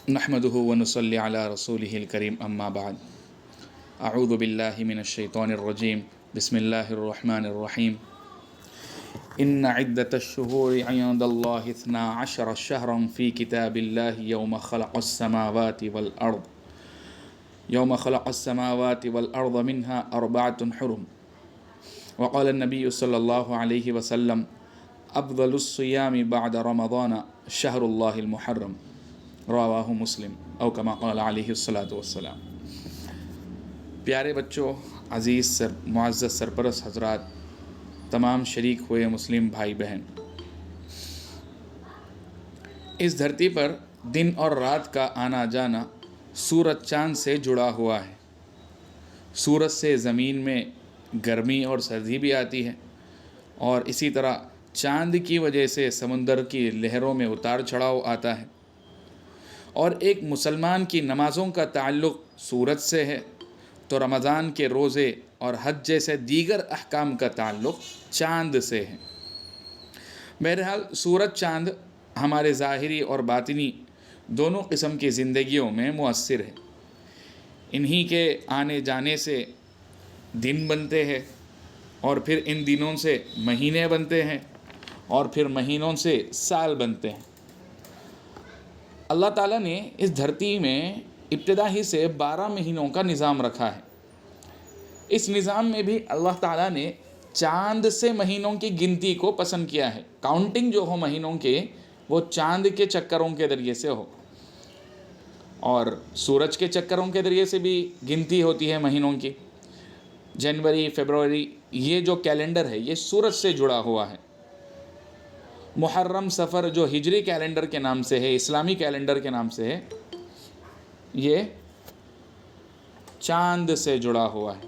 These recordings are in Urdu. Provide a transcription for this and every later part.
نحمده ونصلي على رسوله الكريم أما بعد أعوذ بالله من الشيطان الرجيم بسم الله الرحمن الرحيم إن عدة الشهور عند الله 12 شهرا في كتاب الله يوم خلق السماوات والأرض منها 4 حرم وقال النبي صلى الله عليه وسلم أفضل الصيام بعد رمضان شهر الله المحرم رواہ مسلم او کما قال علیہ الصلاۃ والسلام۔ پیارے بچوں، عزیز معزز سرپرست حضرات، تمام شریک ہوئے مسلم بھائی بہن، اس دھرتی پر دن اور رات کا آنا جانا سورج چاند سے جڑا ہوا ہے۔ سورج سے زمین میں گرمی اور سردی بھی آتی ہے، اور اسی طرح چاند کی وجہ سے سمندر کی لہروں میں اتار چڑھاؤ آتا ہے، اور ایک مسلمان کی نمازوں کا تعلق سورج سے ہے تو رمضان کے روزے اور حج جیسے دیگر احکام کا تعلق چاند سے ہے۔ بہرحال سورج چاند ہمارے ظاہری اور باطنی دونوں قسم کی زندگیوں میں مؤثر ہے۔ انہی کے آنے جانے سے دن بنتے ہیں، اور پھر ان دنوں سے مہینے بنتے ہیں، اور پھر مہینوں سے سال بنتے ہیں۔ اللہ تعالیٰ نے اس دھرتی میں ابتدا ہی سے 12 مہینوں کا نظام رکھا ہے۔ اس نظام میں بھی اللہ تعالیٰ نے چاند سے مہینوں کی گنتی کو پسند کیا ہے۔ کاؤنٹنگ جو ہو مہینوں کے، وہ چاند کے چکروں کے ذریعے سے ہو، اور سورج کے چکروں کے ذریعے سے بھی گنتی ہوتی ہے مہینوں کی۔ جنوری، فروری، یہ جو کیلنڈر ہے یہ سورج سے جڑا ہوا ہے۔ محرم، سفر جو ہجری کیلنڈر کے نام سے ہے، اسلامی کیلنڈر کے نام سے ہے، یہ چاند سے جڑا ہوا ہے۔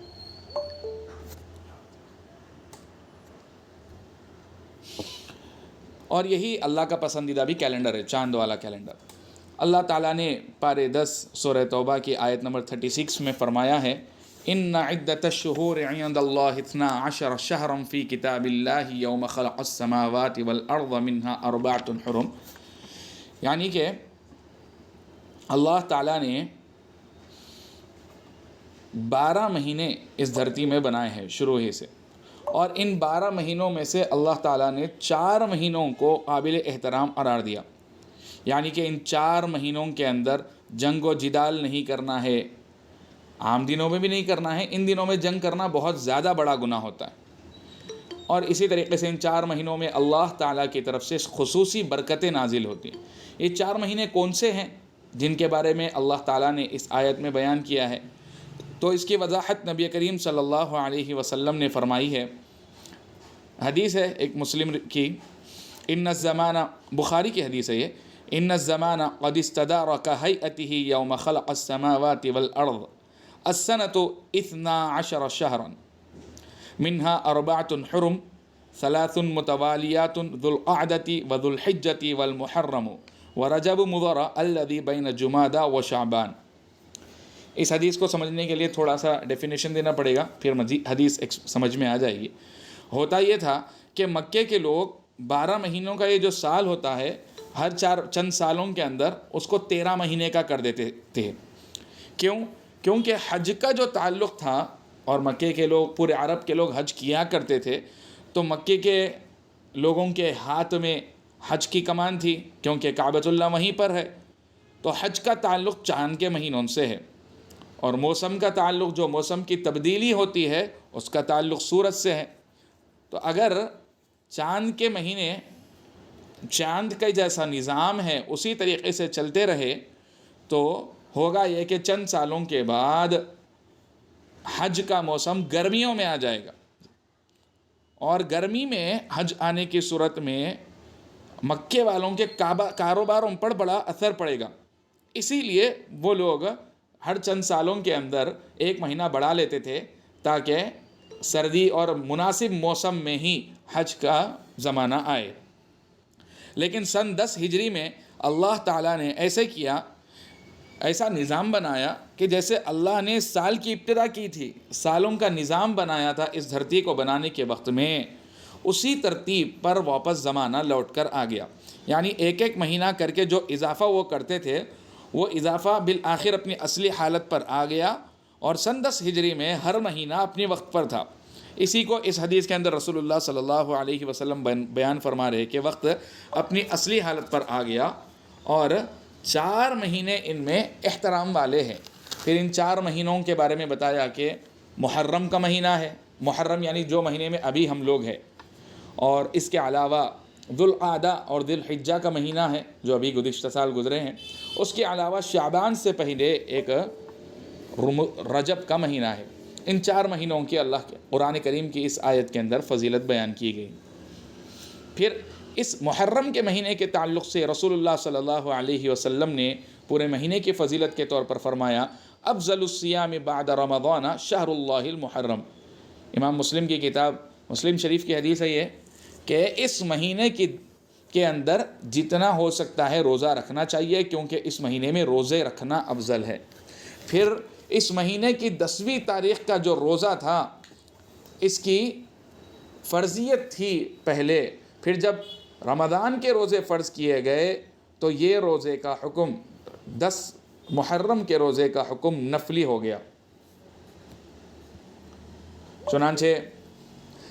اور یہی اللہ کا پسندیدہ بھی کیلنڈر ہے، چاند والا کیلنڈر۔ اللہ تعالیٰ نے پارے 10 سورہ توبہ کی آیت نمبر 36 میں فرمایا ہے، ان عدت الشہور عند اللہ 12 شہرا فی کتاب اللہ یوم خلق السماوات والارض منها 4 حرم، یعنی کہ اللہ تعالیٰ نے 12 مہینے اس دھرتی میں بنائے ہیں شروع ہی سے، اور ان 12 مہینوں میں سے اللہ تعالیٰ نے 4 مہینوں کو قابل احترام قرار دیا، یعنی کہ ان 4 مہینوں کے اندر جنگ و جدال نہیں کرنا ہے، عام دنوں میں بھی نہیں کرنا ہے۔ ان دنوں میں جنگ کرنا بہت زیادہ بڑا گناہ ہوتا ہے، اور اسی طریقے سے ان 4 مہینوں میں اللہ تعالیٰ کی طرف سے خصوصی برکتیں نازل ہوتی ہیں۔ یہ 4 مہینے کون سے ہیں جن کے بارے میں اللہ تعالیٰ نے اس آیت میں بیان کیا ہے؟ تو اس کی وضاحت نبی کریم صلی اللہ علیہ وسلم نے فرمائی ہے۔ حدیث ہے ایک مسلم کی، ان الزمان، بخاری کی حدیث ہے یہ، ان الزمان قد استدار كهيئته يوم خلق السماوات والارض السنة 12 شهرا منها 4 حرم 3 متواليات ذو القعدة وذو الحجة والمحرم ورجب مضر الذي بين جمادى وشعبان۔ اس حدیث کو سمجھنے کے لیے تھوڑا سا ڈیفینیشن دینا پڑے گا، پھر حدیث سمجھ میں آ جائے گی۔ ہوتا یہ تھا کہ مکے کے لوگ 12 مہینوں کا یہ جو سال ہوتا ہے، ہر چند سالوں کے اندر اس کو 13 مہینے کا کر دیتے تھے۔ کیونکہ حج کا جو تعلق تھا، اور مکے کے لوگ، پورے عرب کے لوگ حج کیا کرتے تھے، تو مکے کے لوگوں کے ہاتھ میں حج کی کمان تھی، کیونکہ کعبۃ اللہ وہیں پر ہے، تو حج کا تعلق چاند کے مہینوں سے ہے، اور موسم کا تعلق، جو موسم کی تبدیلی ہوتی ہے، اس کا تعلق سورج سے ہے۔ تو اگر چاند کے مہینے، چاند کا جیسا نظام ہے اسی طریقے سے چلتے رہے، تو ہوگا یہ کہ چند سالوں کے بعد حج کا موسم گرمیوں میں آ جائے گا، اور گرمی میں حج آنے کی صورت میں مکے والوں کے کاروباروں پر بڑا اثر پڑے گا۔ اسی لیے وہ لوگ ہر چند سالوں کے اندر 1 مہینہ بڑھا لیتے تھے، تاکہ سردی اور مناسب موسم میں ہی حج کا زمانہ آئے۔ لیکن سن 10 ہجری میں اللہ تعالیٰ نے ایسے کیا، ایسا نظام بنایا کہ جیسے اللہ نے سال کی ابتدا کی تھی، سالوں کا نظام بنایا تھا اس دھرتی کو بنانے کے وقت میں، اسی ترتیب پر واپس زمانہ لوٹ کر آ گیا۔ یعنی ایک مہینہ کر کے جو اضافہ وہ کرتے تھے، وہ اضافہ بالآخر اپنی اصلی حالت پر آ گیا اور سن 10 ہجری میں ہر مہینہ اپنے وقت پر تھا۔ اسی کو اس حدیث کے اندر رسول اللہ صلی اللہ علیہ وسلم بیان فرما رہے کہ وقت اپنی اصلی حالت پر آ گیا اور 4 مہینے ان میں احترام والے ہیں۔ پھر ان 4 مہینوں کے بارے میں بتایا کہ محرم کا مہینہ ہے، محرم یعنی جو مہینے میں ابھی ہم لوگ ہیں، اور اس کے علاوہ ذوالقعدہ اور ذی الحجہ کا مہینہ ہے جو ابھی گزشتہ سال گزرے ہیں، اس کے علاوہ شعبان سے پہلے ایک رجب کا مہینہ ہے۔ ان 4 مہینوں کی اللہ کے قرآن کریم کی اس آیت کے اندر فضیلت بیان کی گئی۔ پھر اس محرم کے مہینے کے تعلق سے رسول اللہ صلی اللہ علیہ وسلم نے پورے مہینے کی فضیلت کے طور پر فرمایا افضل الصیام بعد رمضان شہر اللہ المحرم۔ امام مسلم کی کتاب مسلم شریف کی حدیث ہے یہ کہ اس مہینے کے اندر جتنا ہو سکتا ہے روزہ رکھنا چاہیے، کیونکہ اس مہینے میں روزے رکھنا افضل ہے۔ پھر اس مہینے کی 10ویں تاریخ کا جو روزہ تھا اس کی فرضیت تھی پہلے، پھر جب رمضان کے روزے فرض کیے گئے تو یہ روزے کا حکم 10 محرم کے روزے کا حکم نفلی ہو گیا۔ چنانچہ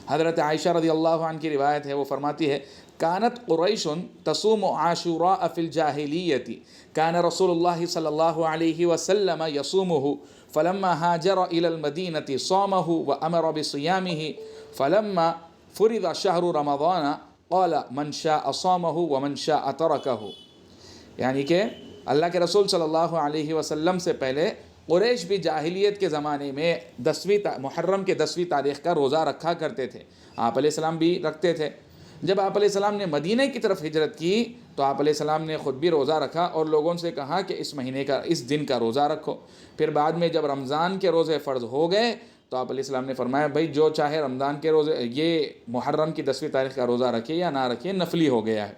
حضرت عائشہ رضی اللہ عنہ کی روایت ہے، وہ فرماتی ہے کانت قریش تصوم عاشوراء فی الجاہلیۃ کان رسول اللہ صلی اللہ علیہ وسلم یصومہ فلما ہاجر الی المدینۃ صامہ وامر بصیامہ فلما فرض شہر رمضان قال من شاء صامہ ومن شاء ترکہ۔ یعنی کہ اللہ کے رسول صلی اللہ علیہ وسلم سے پہلے قریش بھی جاہلیت کے زمانے میں محرم کے 10ویں تاریخ کا روزہ رکھا کرتے تھے، آپ علیہ السلام بھی رکھتے تھے۔ جب آپ علیہ السلام نے مدینہ کی طرف ہجرت کی تو آپ علیہ السلام نے خود بھی روزہ رکھا اور لوگوں سے کہا کہ اس دن کا روزہ رکھو۔ پھر بعد میں جب رمضان کے روزے فرض ہو گئے تو آپ علیہ السلام نے فرمایا بھائی جو چاہے رمضان کے روزے یہ محرم کی 10ویں تاریخ کا روزہ رکھے یا نہ رکھے، نفلی ہو گیا ہے۔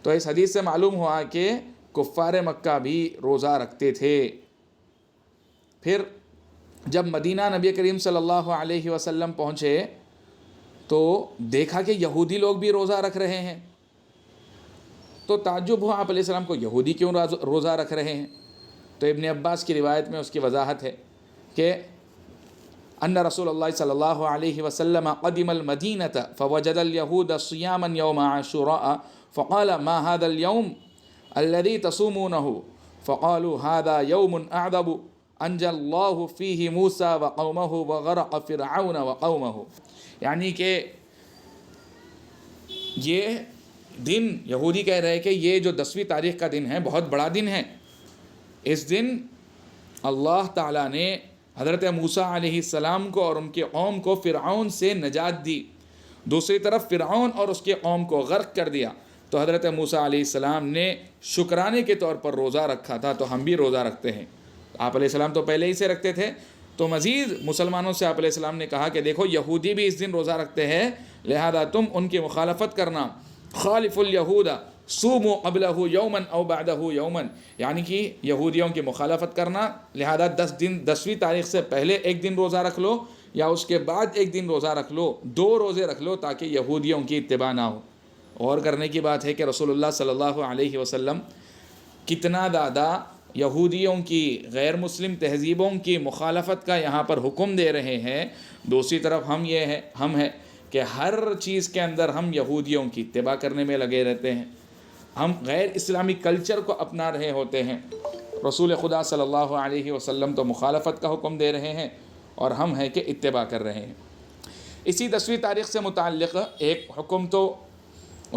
تو اس حدیث سے معلوم ہوا کہ کفار مکہ بھی روزہ رکھتے تھے۔ پھر جب مدینہ نبی کریم صلی اللہ علیہ وسلم پہنچے تو دیکھا کہ یہودی لوگ بھی روزہ رکھ رہے ہیں، تو تعجب ہوا آپ علیہ السلام کو، یہودی کیوں روزہ رکھ رہے ہیں؟ تو ابن عباس کی روایت میں اس کی وضاحت ہے کہ ان رسول اللہ صلی اللہ علیہ وسلم قدم المدینۃ فوجد اليہود صیاما یوم عاشوراء فقال ما هذا اليوم الذي تصومونه فقالوا هذا يوم اعظم انجى الله فيه موسى وقومه وغرق فرعون وقومه۔ یعنی کہ یہ دن یہودی کہہ رہے کہ یہ جو 10ویں تاریخ کا دن ہے بہت بڑا دن ہے، اس دن اللہ تعالیٰ نے حضرت موسیٰ علیہ السلام کو اور ان کے قوم کو فرعون سے نجات دی، دوسری طرف فرعون اور اس کے قوم کو غرق کر دیا۔ تو حضرت موسیٰ علیہ السلام نے شکرانے کے طور پر روزہ رکھا تھا، تو ہم بھی روزہ رکھتے ہیں۔ آپ علیہ السلام تو پہلے ہی سے رکھتے تھے، تو مزید مسلمانوں سے آپ علیہ السلام نے کہا کہ دیکھو یہودی بھی اس دن روزہ رکھتے ہیں، لہذا تم ان کی مخالفت کرنا۔ خالف الیہود صوموا قبلہ یوما او بعدہ یوما، یعنی کہ یہودیوں کی مخالفت کرنا، لہذا 10ویں تاریخ سے پہلے ایک دن روزہ رکھ لو یا اس کے بعد ایک دن روزہ رکھ لو، 2 روزے رکھ لو تاکہ یہودیوں کی اتباع نہ ہو۔ غور کرنے کی بات ہے کہ رسول اللہ صلی اللہ علیہ وسلم کتنا زیادہ یہودیوں کی، غیر مسلم تہذیبوں کی مخالفت کا یہاں پر حکم دے رہے ہیں۔ دوسری طرف ہم ہیں کہ ہر چیز کے اندر ہم یہودیوں کی اتباع کرنے میں لگے رہتے ہیں، ہم غیر اسلامی کلچر کو اپنا رہے ہوتے ہیں۔ رسول خدا صلی اللہ علیہ وسلم تو مخالفت کا حکم دے رہے ہیں اور ہم ہیں کہ اتباع کر رہے ہیں۔ اسی 10ویں تاریخ سے متعلق ایک حکم تو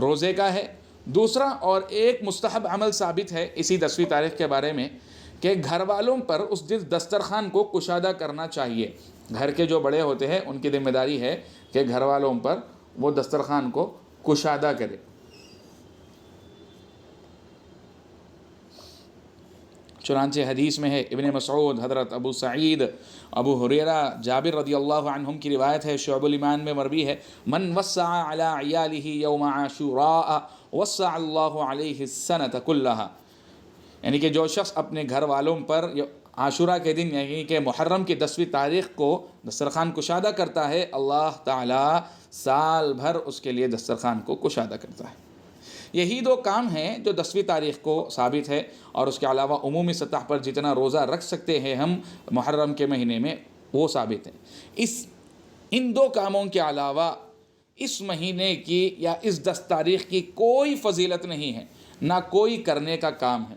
روزے کا ہے، دوسرا اور ایک مستحب عمل ثابت ہے اسی 10ویں تاریخ کے بارے میں کہ گھر والوں پر اس دن دسترخوان کو کشادہ کرنا چاہیے۔ گھر کے جو بڑے ہوتے ہیں ان کی ذمہ داری ہے کہ گھر والوں پر وہ دسترخوان کو کشادہ کرے۔ چنانچہ حدیث میں ہے، ابن مسعود، حضرت ابو سعید، ابو ہریرہ، جابر رضی اللہ عنہم کی روایت ہے، شعب الایمان میں مروی ہے، من وسع علی عیالہ یوم عاشوراء وسع اللہ علیہ السنۃ کلہا، یعنی کہ جو شخص اپنے گھر والوں پر عاشورہ کے دن یعنی کہ محرم کی 10ویں تاریخ کو دسترخوان کشادہ کرتا ہے، اللہ تعالیٰ سال بھر اس کے لیے دسترخوان کو کشادہ کرتا ہے۔ یہی دو کام ہیں جو 10ویں تاریخ کو ثابت ہے، اور اس کے علاوہ عمومی سطح پر جتنا روزہ رکھ سکتے ہیں ہم محرم کے مہینے میں وہ ثابت ہے۔ ان دو کاموں کے علاوہ اس مہینے کی یا اس 10 تاریخ کی کوئی فضیلت نہیں ہے، نہ کوئی کرنے کا کام ہے۔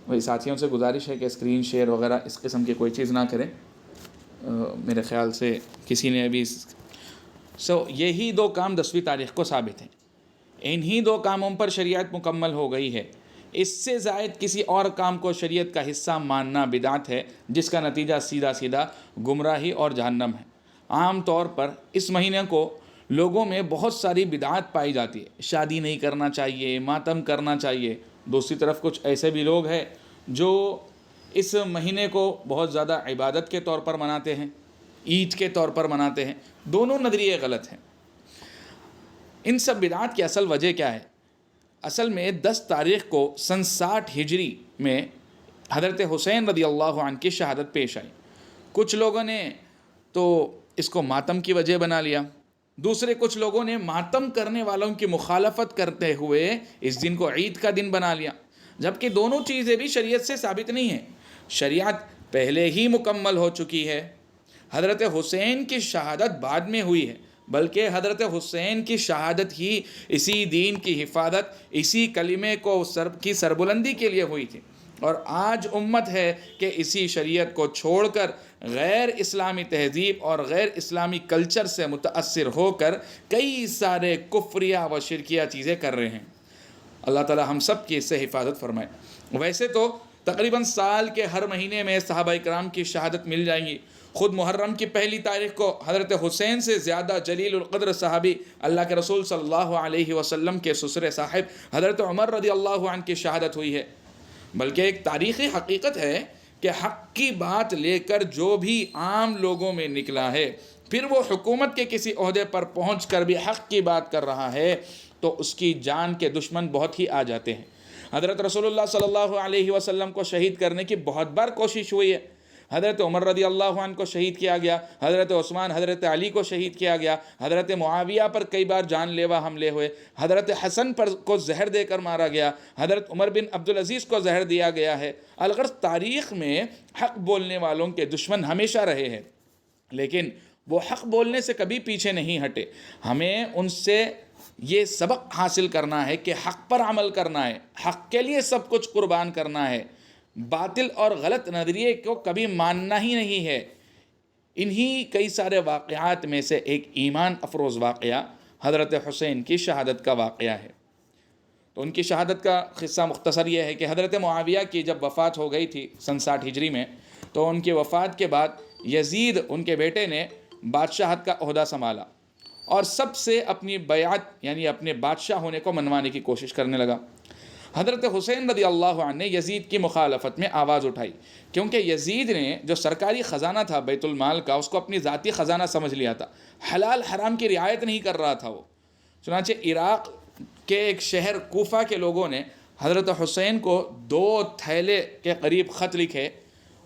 وہی ساتھیوں سے گزارش ہے کہ اسکرین شیئر وغیرہ اس قسم کی کوئی چیز نہ کریں، میرے خیال سے کسی نے ابھی یہی دو کام 10ویں تاریخ کو ثابت ہیں، انہی دو کاموں پر شریعت مکمل ہو گئی ہے۔ اس سے زائد کسی اور کام کو شریعت کا حصہ ماننا بدعت ہے، جس کا نتیجہ سیدھا سیدھا گمراہی اور جہنم ہے۔ عام طور پر اس مہینے کو لوگوں میں بہت ساری بدعات پائی جاتی ہے، شادی نہیں کرنا چاہیے، ماتم کرنا چاہیے۔ دوسری طرف کچھ ایسے بھی لوگ ہیں جو اس مہینے کو بہت زیادہ عبادت کے طور پر مناتے ہیں، عید کے طور پر مناتے ہیں۔ دونوں نظریے غلط ہیں۔ ان سب بدعات کی اصل وجہ کیا ہے؟ اصل میں 10 تاریخ کو سن 60 ہجری میں حضرت حسین رضی اللہ عنہ کی شہادت پیش آئی۔ کچھ لوگوں نے تو اس کو ماتم کی وجہ بنا لیا، دوسرے کچھ لوگوں نے ماتم کرنے والوں کی مخالفت کرتے ہوئے اس دن کو عید کا دن بنا لیا، جبکہ دونوں چیزیں بھی شریعت سے ثابت نہیں ہیں۔ شریعت پہلے ہی مکمل ہو چکی ہے۔ حضرت حسین کی شہادت بعد میں ہوئی ہے، بلکہ حضرت حسین کی شہادت ہی اسی دین کی حفاظت، اسی کلمے کو کی سربلندی کے لیے ہوئی تھی۔ اور آج امت ہے کہ اسی شریعت کو چھوڑ کر غیر اسلامی تہذیب اور غیر اسلامی کلچر سے متاثر ہو کر کئی سارے کفریہ و شرکیہ چیزیں کر رہے ہیں۔ اللہ تعالی ہم سب کی اس سے حفاظت فرمائے۔ ویسے تو تقریباً سال کے ہر مہینے میں صحابہ کرام کی شہادت مل جائیں گی۔ خود محرم کی پہلی تاریخ کو حضرت حسین سے زیادہ جلیل القدر صحابی اللہ کے رسول صلی اللہ علیہ وسلم کے سسر صاحب حضرت عمر رضی اللہ عنہ کی شہادت ہوئی ہے۔ بلکہ ایک تاریخی حقیقت ہے کہ حق کی بات لے کر جو بھی عام لوگوں میں نکلا ہے، پھر وہ حکومت کے کسی عہدے پر پہنچ کر بھی حق کی بات کر رہا ہے، تو اس کی جان کے دشمن بہت ہی آ جاتے ہیں۔ حضرت رسول اللہ صلی اللہ علیہ وسلم کو شہید کرنے کی بہت بار کوشش ہوئی ہے۔ حضرت عمر رضی اللہ عنہ کو شہید کیا گیا، حضرت عثمان، حضرت علی کو شہید کیا گیا، حضرت معاویہ پر کئی بار جان لیوا حملے ہوئے، حضرت حسن پر کو زہر دے کر مارا گیا، حضرت عمر بن عبدالعزیز کو زہر دیا گیا ہے۔ الغرض تاریخ میں حق بولنے والوں کے دشمن ہمیشہ رہے ہیں، لیکن وہ حق بولنے سے کبھی پیچھے نہیں ہٹے۔ ہمیں ان سے یہ سبق حاصل کرنا ہے کہ حق پر عمل کرنا ہے، حق کے لیے سب کچھ قربان کرنا ہے، باطل اور غلط نظریے کو کبھی ماننا ہی نہیں ہے۔ انہی کئی سارے واقعات میں سے ایک ایمان افروز واقعہ حضرت حسین کی شہادت کا واقعہ ہے۔ تو ان کی شہادت کا قصہ مختصر یہ ہے کہ حضرت معاویہ کی جب وفات ہو گئی تھی سن 60 ہجری میں، تو ان کی وفات کے بعد یزید ان کے بیٹے نے بادشاہت کا عہدہ سنبھالا اور سب سے اپنی بیعت یعنی اپنے بادشاہ ہونے کو منوانے کی کوشش کرنے لگا۔ حضرت حسین رضی اللہ عنہ نے یزید کی مخالفت میں آواز اٹھائی، کیونکہ یزید نے جو سرکاری خزانہ تھا بیت المال کا، اس کو اپنی ذاتی خزانہ سمجھ لیا تھا، حلال حرام کی رعایت نہیں کر رہا تھا وہ۔ چنانچہ عراق کے ایک شہر کوفہ کے لوگوں نے حضرت حسین کو 2 تھیلے کے قریب خط لکھے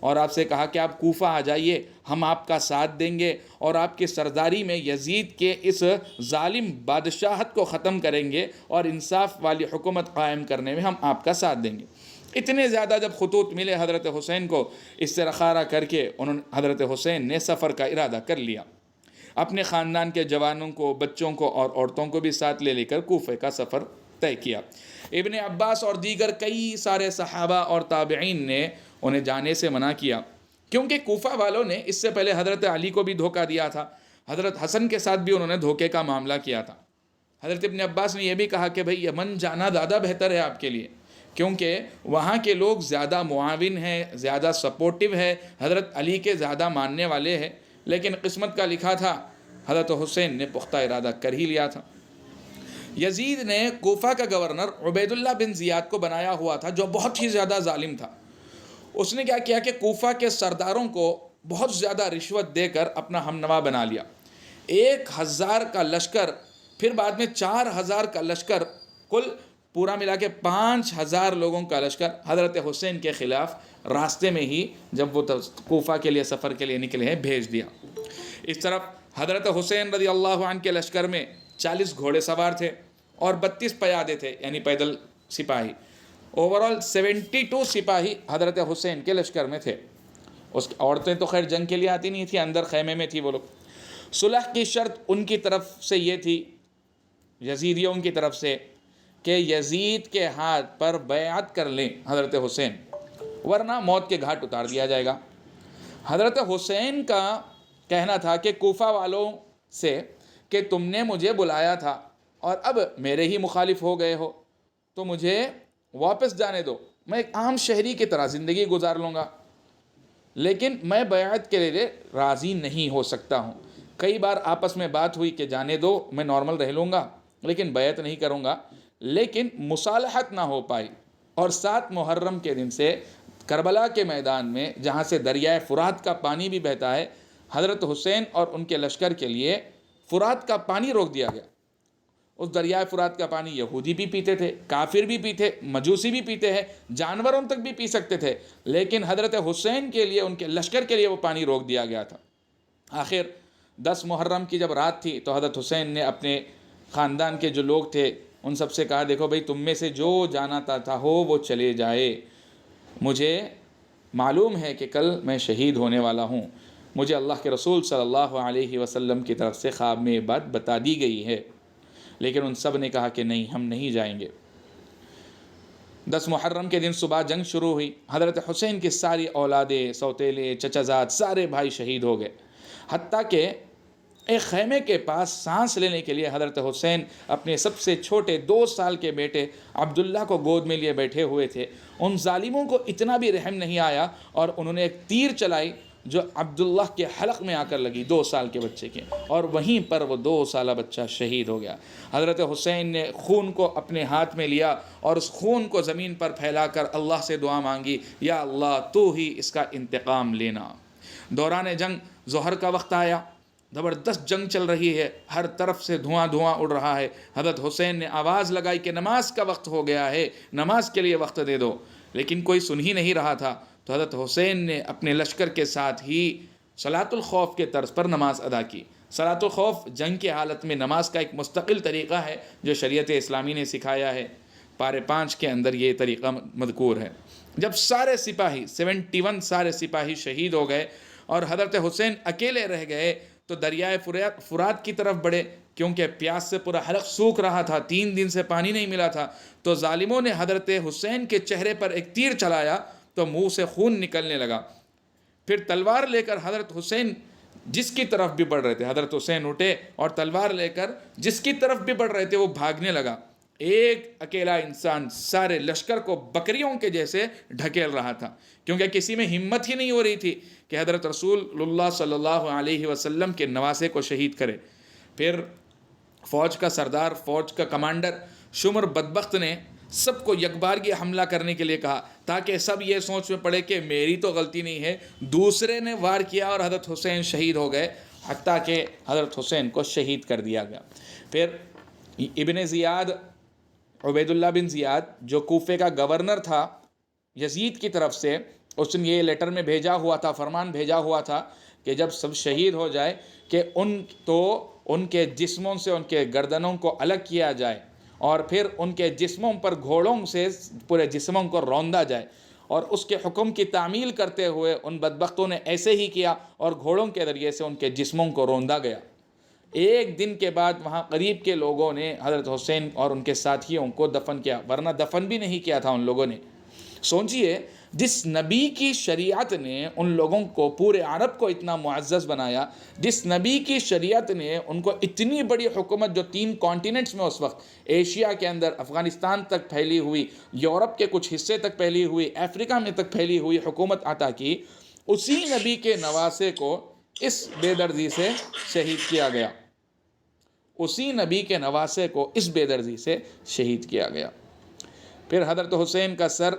اور آپ سے کہا کہ آپ کوفہ آ جائیے، ہم آپ کا ساتھ دیں گے اور آپ کی سرداری میں یزید کے اس ظالم بادشاہت کو ختم کریں گے اور انصاف والی حکومت قائم کرنے میں ہم آپ کا ساتھ دیں گے۔ اتنے زیادہ جب خطوط ملے حضرت حسین کو، اس سے رخارہ کر کے حضرت حسین نے سفر کا ارادہ کر لیا۔ اپنے خاندان کے جوانوں کو، بچوں کو اور عورتوں کو بھی ساتھ لے کر کوفے کا سفر طے کیا۔ ابن عباس اور دیگر کئی سارے صحابہ اور تابعین نے انہیں جانے سے منع کیا، کیونکہ کوفہ والوں نے اس سے پہلے حضرت علی کو بھی دھوکہ دیا تھا، حضرت حسن کے ساتھ بھی انہوں نے دھوکے کا معاملہ کیا تھا۔ حضرت ابن عباس نے یہ بھی کہا کہ بھئی یمن جانا زیادہ بہتر ہے آپ کے لیے، کیونکہ وہاں کے لوگ زیادہ معاون ہیں، زیادہ سپورٹیو ہے، حضرت علی کے زیادہ ماننے والے ہیں۔ لیکن قسمت کا لکھا تھا، حضرت حسین نے پختہ ارادہ کر ہی لیا تھا۔ یزید نے کوفہ کا گورنر عبید اللہ بن زیاد کو بنایا ہوا تھا، جو بہت ہی زیادہ ظالم تھا۔ اس نے کیا کیا کہ کوفہ کے سرداروں کو بہت زیادہ رشوت دے کر اپنا ہمنوا بنا لیا۔ 1000 کا لشکر، پھر بعد میں 4000 کا لشکر، کل پورا ملا کے 5000 لوگوں کا لشکر حضرت حسین کے خلاف راستے میں ہی جب وہ کوفہ کے لیے سفر کے لیے نکلے ہیں بھیج دیا۔ اس طرف حضرت حسین رضی اللہ عنہ کے لشکر میں 40 گھوڑے سوار تھے اور 32 پیادے تھے یعنی پیدل سپاہی. اوور آل 72 سپاہی حضرت حسین کے لشکر میں تھے. اس عورتیں تو خیر جنگ کے لیے آتی نہیں تھی، اندر خیمے میں تھی وہ لوگ. صلح کی شرط ان کی طرف سے یہ تھی، یزیدیوں کی طرف سے، کہ یزید کے ہاتھ پر بیعت کر لیں حضرت حسین، ورنہ موت کے گھاٹ اتار دیا جائے گا. حضرت حسین کا کہنا تھا کہ کوفہ والوں سے کہ تم نے مجھے بلایا تھا اور اب میرے ہی مخالف ہو گئے ہو تو مجھے واپس جانے دو، میں ایک عام شہری کی طرح زندگی گزار لوں گا، لیکن میں بیعت کے لیے راضی نہیں ہو سکتا ہوں. کئی بار آپس میں بات ہوئی کہ جانے دو، میں نارمل رہ لوں گا لیکن بیعت نہیں کروں گا، لیکن مصالحت نہ ہو پائی. اور 7 محرم کے دن سے کربلا کے میدان میں جہاں سے دریائے فرات کا پانی بھی بہتا ہے، حضرت حسین اور ان کے لشکر کے لیے فرات کا پانی روک دیا گیا. اس دریائے فرات کا پانی یہودی بھی پیتے تھے، کافر بھی پیتے، مجوسی بھی پیتے ہیں، جانوروں تک بھی پی سکتے تھے، لیکن حضرت حسین کے لیے، ان کے لشکر کے لیے وہ پانی روک دیا گیا تھا. آخر 10 محرم کی جب رات تھی تو حضرت حسین نے اپنے خاندان کے جو لوگ تھے ان سب سے کہا، دیکھو بھئی تم میں سے جو جانا تھا ہو وہ چلے جائے، مجھے معلوم ہے کہ کل میں شہید ہونے والا ہوں، مجھے اللہ کے رسول صلی اللہ علیہ وسلم کی طرف سے خواب میں یہ بات بتا دی گئی ہے. لیکن ان سب نے کہا کہ نہیں، ہم نہیں جائیں گے. 10 محرم کے دن صبح جنگ شروع ہوئی. حضرت حسین کی ساری اولادیں، سوتیلے، چچا زاد، سارے بھائی شہید ہو گئے. حتیٰ کہ ایک خیمے کے پاس سانس لینے کے لیے حضرت حسین اپنے سب سے چھوٹے 2 سال کے بیٹے عبداللہ کو گود میں لیے بیٹھے ہوئے تھے. ان ظالموں کو اتنا بھی رحم نہیں آیا اور انہوں نے ایک تیر چلائی جو عبداللہ کے حلق میں آ کر لگی، 2 سال کے بچے کے، اور وہیں پر وہ 2 سالہ بچہ شہید ہو گیا. حضرت حسین نے خون کو اپنے ہاتھ میں لیا اور اس خون کو زمین پر پھیلا کر اللہ سے دعا مانگی، یا اللہ تو ہی اس کا انتقام لینا. دوران جنگ ظہر کا وقت آیا، زبردست جنگ چل رہی ہے، ہر طرف سے دھواں اڑ رہا ہے. حضرت حسین نے آواز لگائی کہ نماز کا وقت ہو گیا ہے، نماز کے لیے وقت دے دو، لیکن کوئی سن ہی نہیں رہا تھا. تو حضرت حسین نے اپنے لشکر کے ساتھ ہی صلاۃ الخوف کے طرز پر نماز ادا کی. صلاۃ الخوف جنگ کی حالت میں نماز کا ایک مستقل طریقہ ہے جو شریعت اسلامی نے سکھایا ہے. پارے 5 کے اندر یہ طریقہ مذکور ہے. جب سارے سپاہی 71 سارے سپاہی شہید ہو گئے اور حضرت حسین اکیلے رہ گئے تو دریائے فرات کی طرف بڑھے، کیونکہ پیاس سے پورا حلق سوکھ رہا تھا، 3 دن سے پانی نہیں ملا تھا. تو ظالموں نے حضرت حسین کے چہرے پر ایک تیر چلایا تو منہ سے خون نکلنے لگا. پھر تلوار لے کر حضرت حسین جس کی طرف بھی بڑھ رہے تھے، حضرت حسین اٹھے اور تلوار لے کر جس کی طرف بھی بڑھ رہے تھے وہ بھاگنے لگا. ایک اکیلا انسان سارے لشکر کو بکریوں کے جیسے ڈھکیل رہا تھا، کیونکہ کسی میں ہمت ہی نہیں ہو رہی تھی کہ حضرت رسول اللہ صلی اللہ علیہ وسلم کے نواسے کو شہید کرے. پھر فوج کا سردار، فوج کا کمانڈر شمر بدبخت نے سب کو یکبارگی حملہ کرنے کے لیے کہا تاکہ سب یہ سوچ میں پڑے کہ میری تو غلطی نہیں ہے، دوسرے نے وار کیا اور حضرت حسین شہید ہو گئے، حتیٰ کہ حضرت حسین کو شہید کر دیا گیا. پھر ابن زیاد، عبید اللہ بن زیاد جو کوفے کا گورنر تھا یزید کی طرف سے، اس نے یہ لیٹر میں بھیجا ہوا تھا، فرمان بھیجا ہوا تھا کہ جب سب شہید ہو جائے کہ ان کے جسموں سے ان کے گردنوں کو الگ کیا جائے اور پھر ان کے جسموں پر گھوڑوں سے پورے جسموں کو روندا جائے. اور اس کے حکم کی تعمیل کرتے ہوئے ان بدبختوں نے ایسے ہی کیا اور گھوڑوں کے ذریعے سے ان کے جسموں کو روندا گیا. ایک دن کے بعد وہاں قریب کے لوگوں نے حضرت حسین اور ان کے ساتھیوں کو دفن کیا، ورنہ دفن بھی نہیں کیا تھا ان لوگوں نے. سوچئے جس نبی کی شریعت نے ان لوگوں کو، پورے عرب کو اتنا معزز بنایا، جس نبی کی شریعت نے ان کو اتنی بڑی حکومت جو 3 کانٹیننٹس میں اس وقت، ایشیا کے اندر افغانستان تک پھیلی ہوئی، یورپ کے کچھ حصے تک پھیلی ہوئی، افریقہ میں تک پھیلی ہوئی حکومت عطا کی، اسی نبی کے نواسے کو اس بے دردی سے شہید کیا گیا. اسی نبی کے نواسے کو اس بے دردی سے شہید کیا گیا. پھر حضرت حسین کا سر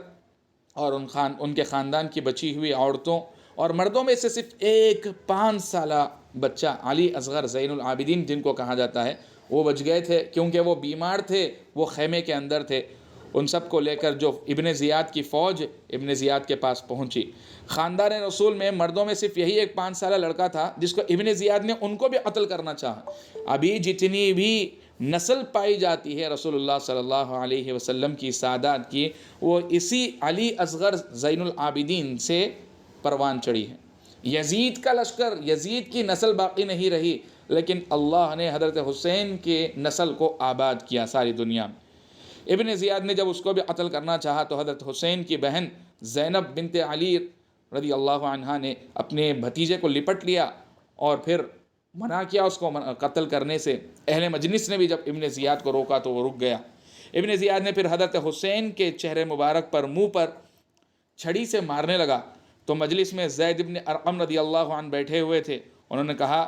اور ان کے خاندان کی بچی ہوئی عورتوں اور مردوں میں سے صرف ایک 5 سالہ بچہ علی اصغر زین العابدین جن کو کہا جاتا ہے، وہ بچ گئے تھے کیونکہ وہ بیمار تھے، وہ خیمے کے اندر تھے. ان سب کو لے کر جو ابن زیاد کی فوج ابن زیاد کے پاس پہنچی. خاندان رسول میں مردوں میں صرف یہی ایک 5 سالہ لڑکا تھا جس کو ابن زیاد نے ان کو بھی قتل کرنا چاہا. ابھی جتنی بھی نسل پائی جاتی ہے رسول اللہ صلی اللہ علیہ وسلم کی سعادت کی، وہ اسی علی اصغر زین العابدین سے پروان چڑھی ہے۔ یزید کا لشکر، یزید کی نسل باقی نہیں رہی، لیکن اللہ نے حضرت حسین کی نسل کو آباد کیا ساری دنیا میں۔ ابن زیاد نے جب اس کو بھی قتل کرنا چاہا تو حضرت حسین کی بہن زینب بنت علی رضی اللہ عنہا نے اپنے بھتیجے کو لپٹ لیا اور پھر منع کیا اس کو قتل کرنے سے۔ اہل مجلس نے بھی جب ابن زیاد کو روکا تو وہ رک گیا۔ ابن زیاد نے پھر حضرت حسین کے چہرے مبارک پر، منہ پر چھڑی سے مارنے لگا تو مجلس میں زید بن ارقم رضی اللہ عنہ بیٹھے ہوئے تھے۔ انہوں نے کہا،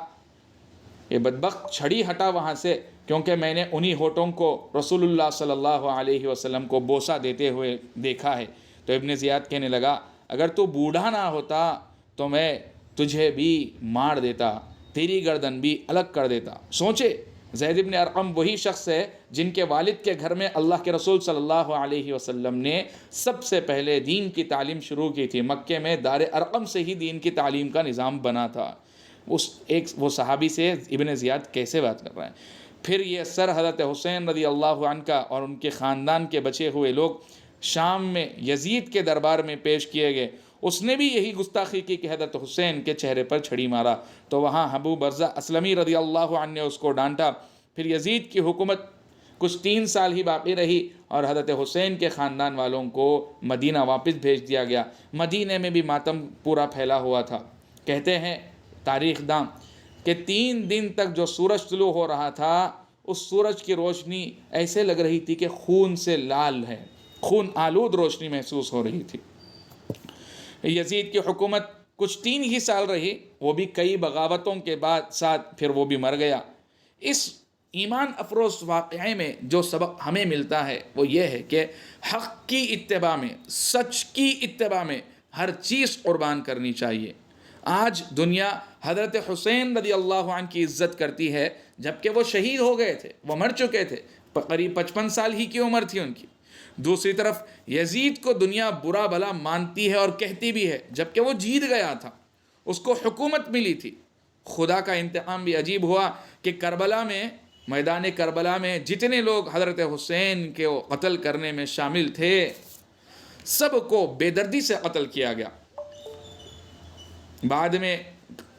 یہ بدبخت چھڑی ہٹا وہاں سے، کیونکہ میں نے انہی ہونٹوں کو رسول اللہ صلی اللہ علیہ وسلم کو بوسہ دیتے ہوئے دیکھا ہے۔ تو ابن زیاد کہنے لگا، اگر تو بوڑھا نہ ہوتا تو میں تجھے بھی مار دیتا، تیری گردن بھی الگ کر دیتا۔ سوچے، زید بن ارقم وہی شخص ہے جن کے والد کے گھر میں اللہ کے رسول صلی اللہ علیہ وسلم نے سب سے پہلے دین کی تعلیم شروع کی تھی۔ مکے میں دار ارقم سے ہی دین کی تعلیم کا نظام بنا تھا۔ وہ صحابی سے ابن زیاد کیسے بات کر رہا ہے؟ پھر یہ سر حضرت حسین رضی اللہ عنہ کا اور ان کے خاندان کے بچے ہوئے لوگ شام میں یزید کے دربار میں پیش کیے گئے۔ اس نے بھی یہی گستاخی کی کہ حضرت حسین کے چہرے پر چھڑی مارا، تو وہاں ابو برزہ اسلمی رضی اللہ عنہ نے اس کو ڈانٹا۔ پھر یزید کی حکومت کچھ 3 سال ہی باقی رہی اور حضرت حسین کے خاندان والوں کو مدینہ واپس بھیج دیا گیا۔ مدینہ میں بھی ماتم پورا پھیلا ہوا تھا۔ کہتے ہیں تاریخ داں کہ 3 دن تک جو سورج طلوع ہو رہا تھا، اس سورج کی روشنی ایسے لگ رہی تھی کہ خون سے لال ہے، خون آلود روشنی محسوس ہو رہی تھی۔ یزید کی حکومت کچھ 3 ہی سال رہی، وہ بھی کئی بغاوتوں کے بعد ساتھ پھر وہ بھی مر گیا۔ اس ایمان افروز واقعے میں جو سبق ہمیں ملتا ہے وہ یہ ہے کہ حق کی اتباع میں، سچ کی اتباع میں ہر چیز قربان کرنی چاہیے۔ آج دنیا حضرت حسین رضی اللہ عنہ کی عزت کرتی ہے، جبکہ وہ شہید ہو گئے تھے، وہ مر چکے تھے، قریب 55 سال ہی کی عمر تھی ان کی۔ دوسری طرف یزید کو دنیا برا بھلا مانتی ہے اور کہتی بھی ہے، جبکہ وہ جیت گیا تھا، اس کو حکومت ملی تھی۔ خدا کا انتقام بھی عجیب ہوا کہ کربلا میں، میدان کربلا میں جتنے لوگ حضرت حسین کے قتل کرنے میں شامل تھے، سب کو بے دردی سے قتل کیا گیا۔ بعد میں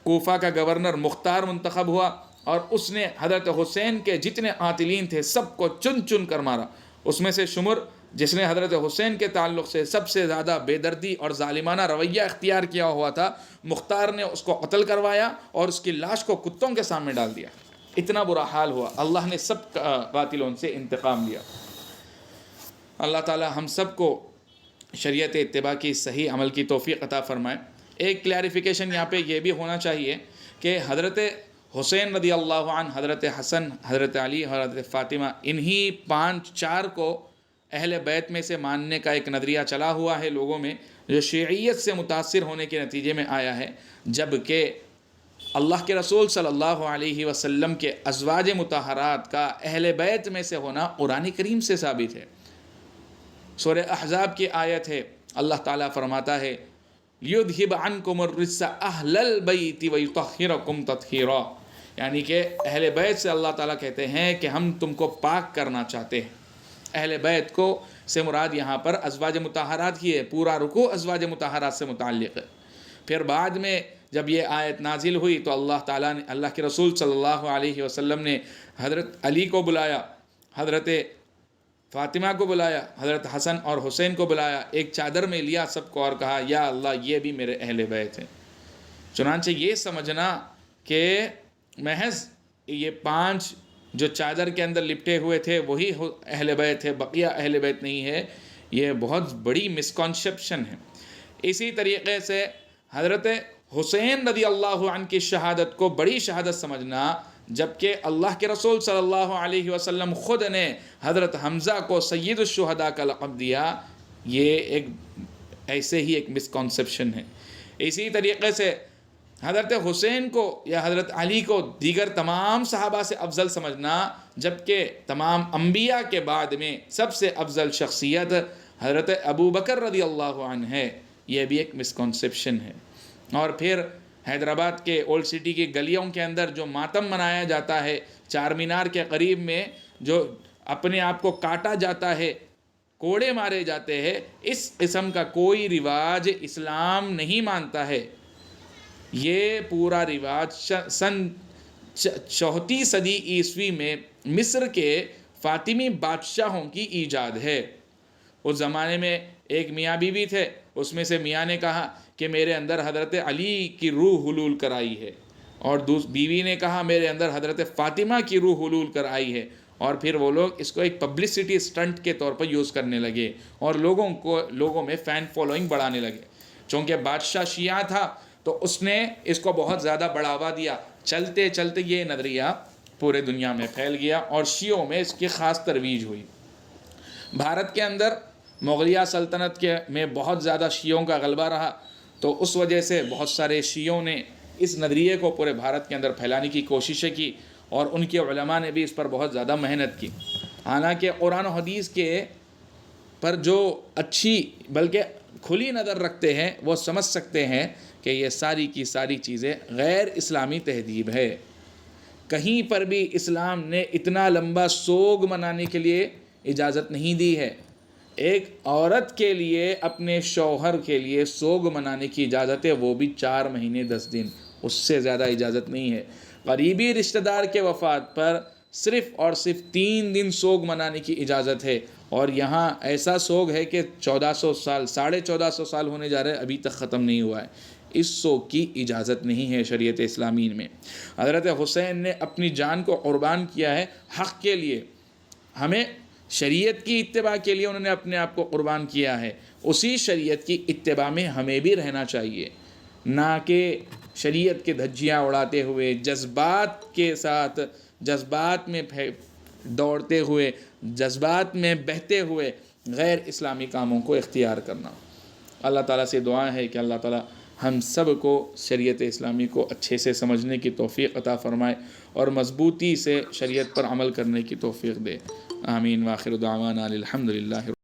کوفہ کا گورنر مختار منتخب ہوا اور اس نے حضرت حسین کے جتنے قاتلین تھے سب کو چن چن کر مارا۔ اس میں سے شمر جس نے حضرت حسین کے تعلق سے سب سے زیادہ بے دردی اور ظالمانہ رویہ اختیار کیا ہوا تھا، مختار نے اس کو قتل کروایا اور اس کی لاش کو کتوں کے سامنے ڈال دیا۔ اتنا برا حال ہوا، اللہ نے سب قاتلوں سے انتقام لیا۔ اللہ تعالی ہم سب کو شریعت اتباع کی صحیح عمل کی توفیق عطا فرمائے۔ ایک کلیریفیکیشن یہاں پہ یہ بھی ہونا چاہیے کہ حضرت حسین رضی اللہ عنہ، حضرت حسن، حضرت علی، حضرت فاطمہ، انہی 4 کو اہل بیت میں سے ماننے کا ایک نظریہ چلا ہوا ہے لوگوں میں، جو شیعیت سے متاثر ہونے کے نتیجے میں آیا ہے، جبکہ اللہ کے رسول صلی اللہ علیہ وسلم کے ازواج مطہرات کا اہل بیت میں سے ہونا قرآن کریم سے ثابت ہے۔ سورہ احزاب کی آیت ہے، اللہ تعالیٰ فرماتا ہے لِيُذْهِبَ عَنْكُمُ الرِّجْسَ أَهْلَ الْبَيْتِ وَيُطَهِّرَكُمْ تَطْهِيرًا، یعنی کہ اہل بیت سے اللہ تعالیٰ کہتے ہیں کہ ہم تم کو پاک کرنا چاہتے ہیں۔ اہل بیت کو سے مراد یہاں پر ازواج مطہرات ہی ہے، پورا رکوع ازواج مطہرات سے متعلق ہے۔ پھر بعد میں جب یہ آیت نازل ہوئی تو اللہ تعالیٰ نے، اللہ کے رسول صلی اللہ علیہ وسلم نے حضرت علی کو بلایا، حضرت فاطمہ کو بلایا، حضرت حسن اور حسین کو بلایا، ایک چادر میں لیا سب کو اور کہا یا اللہ یہ بھی میرے اہل بیت ہیں۔ چنانچہ یہ سمجھنا کہ محض یہ 5 جو چادر کے اندر لپٹے ہوئے تھے وہی اہل بیت ہے، بقیہ اہل بیت نہیں ہے، یہ بہت بڑی مسکنسیپشن ہے۔ اسی طریقے سے حضرت حسین رضی اللہ عنہ کی شہادت کو بڑی شہادت سمجھنا، جبکہ اللہ کے رسول صلی اللہ علیہ وسلم خود نے حضرت حمزہ کو سید الشہداء کا لقب دیا، یہ ایک ایسے ہی ایک مسکنسیپشن ہے۔ اسی طریقے سے حضرت حسین کو یا حضرت علی کو دیگر تمام صحابہ سے افضل سمجھنا، جبکہ تمام انبیاء کے بعد میں سب سے افضل شخصیت حضرت ابو بکر رضی اللہ عنہ ہے، یہ بھی ایک مسکنسیپشن ہے۔ اور پھر حیدرآباد کے اولڈ سٹی کی گلیوں کے اندر جو ماتم منایا جاتا ہے چار مینار کے قریب میں جو اپنے آپ کو کاٹا جاتا ہے، کوڑے مارے جاتے ہیں، اس قسم کا کوئی رواج اسلام نہیں مانتا ہے۔ یہ پورا رواج سن 34 صدی عیسوی میں مصر کے فاطمی بادشاہوں کی ایجاد ہے۔ اس زمانے میں ایک میاں بیوی تھے، اس میں سے میاں نے کہا کہ میرے اندر حضرت علی کی روح حلول کر آئی ہے، اور بیوی نے کہا میرے اندر حضرت فاطمہ کی روح حلول کر آئی ہے، اور پھر وہ لوگ اس کو ایک پبلسٹی سٹنٹ کے طور پر یوز کرنے لگے اور لوگوں میں فین فالوئنگ بڑھانے لگے۔ چونکہ بادشاہ شیعہ تھا تو اس نے اس کو بہت زیادہ بڑھاوا دیا، چلتے چلتے یہ نظریہ پورے دنیا میں پھیل گیا اور شیعوں میں اس کی خاص ترویج ہوئی۔ بھارت کے اندر مغلیہ سلطنت میں بہت زیادہ شیعوں کا غلبہ رہا، تو اس وجہ سے بہت سارے شیعوں نے اس نظریے کو پورے بھارت کے اندر پھیلانے کی کوششیں کی، اور ان کے علماء نے بھی اس پر بہت زیادہ محنت کی۔ حالانکہ قرآن و حدیث کے پر جو اچھی بلکہ کھلی نظر رکھتے ہیں وہ سمجھ سکتے ہیں کہ یہ ساری کی ساری چیزیں غیر اسلامی تہذیب ہے۔ کہیں پر بھی اسلام نے اتنا لمبا سوگ منانے کے لیے اجازت نہیں دی ہے۔ ایک عورت کے لیے اپنے شوہر کے لیے سوگ منانے کی اجازت ہے، وہ بھی 4 مہینے 10 دن، اس سے زیادہ اجازت نہیں ہے۔ قریبی رشتہ دار کے وفات پر صرف اور صرف 3 دن سوگ منانے کی اجازت ہے، اور یہاں ایسا سوگ ہے کہ 1400 سال 1450 سال ہونے جا رہے ہیں، ابھی تک ختم نہیں ہوا ہے۔ اس سوگ کی اجازت نہیں ہے شریعت اسلامی میں۔ حضرت حسین نے اپنی جان کو قربان کیا ہے حق کے لیے، ہمیں شریعت کی اتباع کے لیے انہوں نے اپنے آپ کو قربان کیا ہے، اسی شریعت کی اتباع میں ہمیں بھی رہنا چاہیے، نہ کہ شریعت کے دھجیاں اڑاتے ہوئے، جذبات کے ساتھ، جذبات میں دوڑتے ہوئے، جذبات میں بہتے ہوئے غیر اسلامی کاموں کو اختیار کرنا۔ اللہ تعالیٰ سے دعا ہے کہ اللہ تعالیٰ ہم سب کو شریعت اسلامی کو اچھے سے سمجھنے کی توفیق عطا فرمائے اور مضبوطی سے شریعت پر عمل کرنے کی توفیق دے۔ آمین۔ وآخر دعوانا الحمدللہ۔